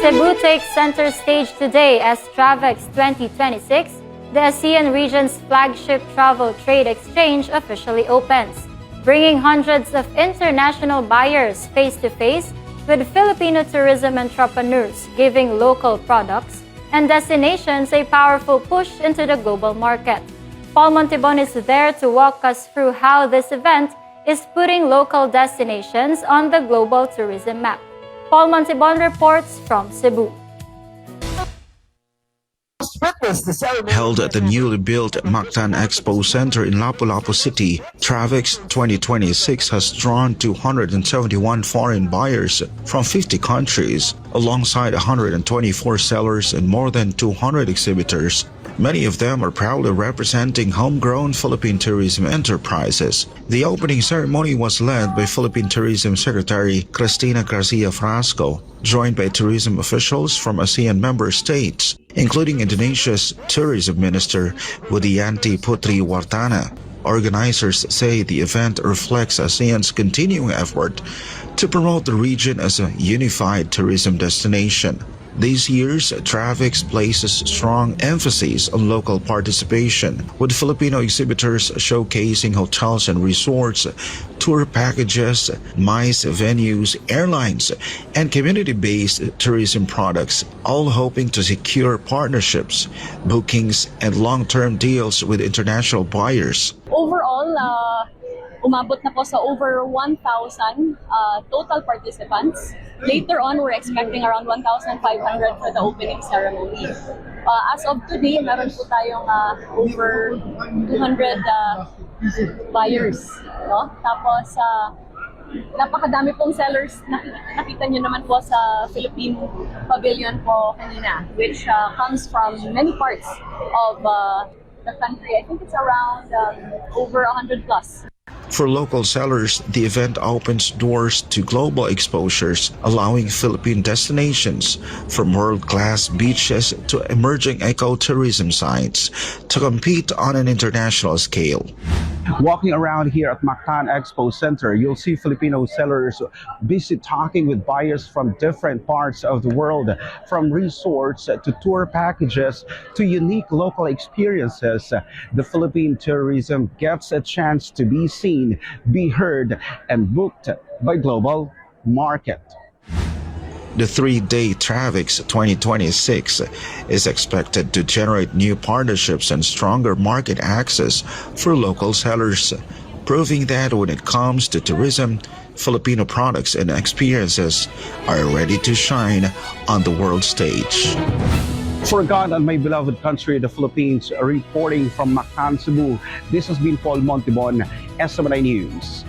Cebu takes center stage today as TRAVEX 2026, the ASEAN region's flagship travel trade exchange, officially opens, bringing hundreds of international buyers face-to-face with Filipino tourism entrepreneurs, giving local products and destinations a powerful push into the global market. Paul Montibon is there to walk us through how this event is putting local destinations on the global tourism map. Paul Montibon reports from Cebu. Held at the newly built Mactan Expo Center in Lapu-Lapu City, TRAVEX 2026 has drawn 271 foreign buyers from 50 countries, alongside 124 sellers and more than 200 exhibitors. Many of them are proudly representing homegrown Philippine tourism enterprises. The opening ceremony was led by Philippine Tourism Secretary Cristina Garcia Frasco, joined by tourism officials from ASEAN member states, including Indonesia's Tourism Minister Widianti Putri Wardana. Organizers say the event reflects ASEAN's continuing effort to promote the region as a unified tourism destination. This year's TRAVEX places strong emphasis on local participation, with Filipino exhibitors showcasing hotels and resorts, tour packages, MICE venues, airlines, and community-based tourism products, all hoping to secure partnerships, bookings, and long-term deals with international buyers. Overall, umabot na po sa over 1,000 total participants. Later on, we're expecting around 1,500 for the opening ceremony. As of today, meron po tayong over 200 buyers. No? Tapos, napakadami pong sellers. Nakita nyo naman po sa Philippine Pavilion po kanina, which comes from many parts of the country. I think it's around over 100 plus. For local sellers, the event opens doors to global exposures, allowing Philippine destinations from world-class beaches to emerging ecotourism sites to compete on an international scale. Walking around here at Mactan Expo Center, you'll see Filipino sellers busy talking with buyers from different parts of the world, from resorts to tour packages to unique local experiences. The Philippine tourism gets a chance to be seen, be heard, and booked by global market. The three-day TRAVEX 2026 is expected to generate new partnerships and stronger market access for local sellers, proving that when it comes to tourism, Filipino products and experiences are ready to shine on the world stage. For God and my beloved country, the Philippines, reporting from Mactan, Cebu, this has been Paul Montibon, SMNI News.